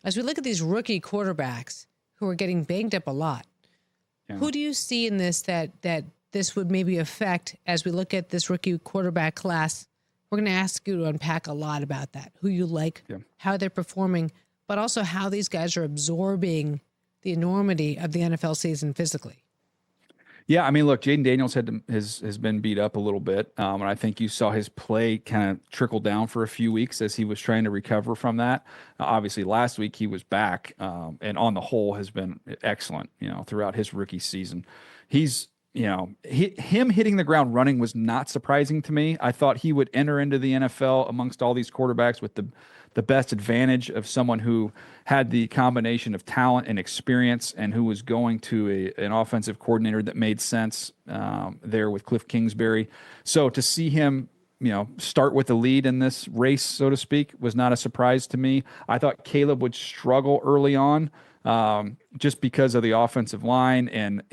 as we look at these rookie quarterbacks who are getting banged up a lot, who do you see in this that this would maybe affect as we look at this rookie quarterback class? We're going to ask you to unpack a lot about that, who you like, how they're performing, but also how these guys are absorbing the enormity of the NFL season physically. Yeah, I mean, look, Jaden Daniels has been beat up a little bit, and I think you saw his play kind of trickle down for a few weeks as he was trying to recover from that. Obviously, last week he was back, and on the whole has been excellent, throughout his rookie season. He's him hitting the ground running was not surprising to me. I thought he would enter into the NFL amongst all these quarterbacks with the best advantage of someone who had the combination of talent and experience and who was going to an offensive coordinator that made sense there with Cliff Kingsbury. So to see him, start with the lead in this race, so to speak, was not a surprise to me. I thought Caleb would struggle early on just because of the offensive line and,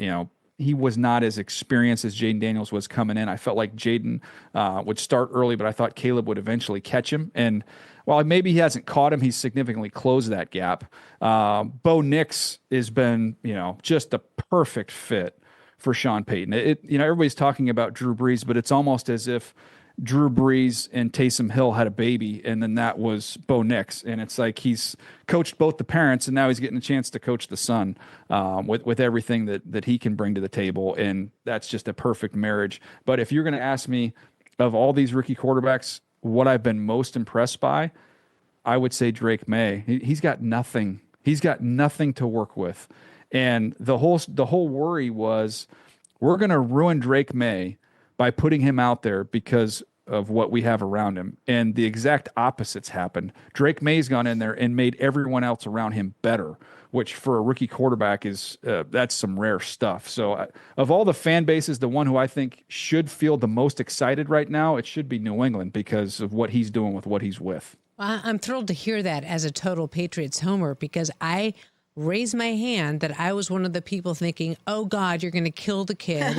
he was not as experienced as Jaden Daniels was coming in. I felt like Jaden would start early, but I thought Caleb would eventually catch him. And while maybe he hasn't caught him, he's significantly closed that gap. Bo Nix has been, just a perfect fit for Sean Payton. Everybody's talking about Drew Brees, but it's almost as if Drew Brees and Taysom Hill had a baby, and then that was Bo Nix. And it's like he's coached both the parents, and now he's getting a chance to coach the son with everything that he can bring to the table. And that's just a perfect marriage. But if you're going to ask me, of all these rookie quarterbacks, what I've been most impressed by, I would say Drake Maye. He's got nothing. He's got nothing to work with. And the whole worry was, we're going to ruin Drake Maye by putting him out there because of what we have around him. And the exact opposites happened. Drake Maye's gone in there and made everyone else around him better, which for a rookie quarterback is that's some rare stuff. So of all the fan bases, the one who I think should feel the most excited right now, it should be New England because of what he's doing with what he's with. I'm thrilled to hear that as a total Patriots homer, because I raise my hand that I was one of the people thinking, oh God, you're going to kill the kid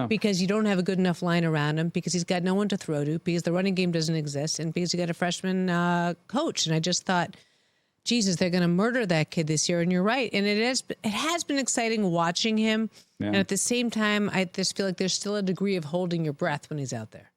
because you don't have a good enough line around him, because he's got no one to throw to, because the running game doesn't exist, and because you got a freshman coach. And I just thought, Jesus, they're going to murder that kid this year. And you're right. And it has been exciting watching him. Yeah. And at the same time, I just feel like there's still a degree of holding your breath when he's out there.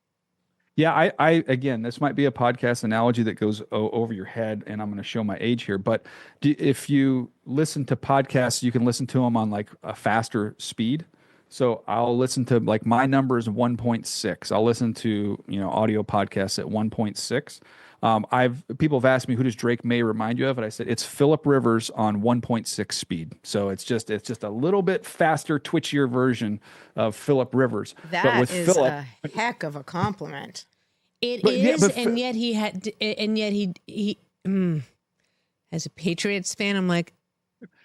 Yeah, I again, this might be a podcast analogy that goes over your head, and I'm going to show my age here. But if you listen to podcasts, you can listen to them on like a faster speed. So I'll listen to, like, my number is 1.6. I'll listen to audio podcasts at 1.6. People have asked me, who does Drake Maye remind you of? And I said, it's Phillip Rivers on 1.6 speed. So it's just a little bit faster, twitchier version of Phillip Rivers. That is Phillip, a heck of a compliment. And yet he as a Patriots fan, I'm like,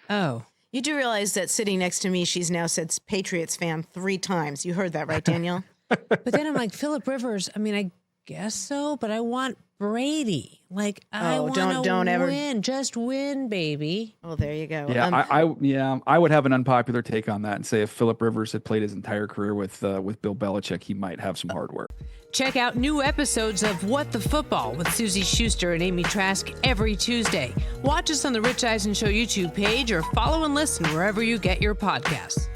oh. You do realize that sitting next to me, she's now said Patriots fan 3 times. You heard that, right, Danielle? But then I'm like, Phillip Rivers, I mean, I guess so, but I want Brady. Like, I want to win. Just win, baby. Oh, there you go. Yeah, I would have an unpopular take on that and say if Phillip Rivers had played his entire career with Bill Belichick, he might have some hard work. Check out new episodes of What the Football with Suzy Shuster and Amy Trask every Tuesday. Watch us on the Rich Eisen Show YouTube page or follow and listen wherever you get your podcasts.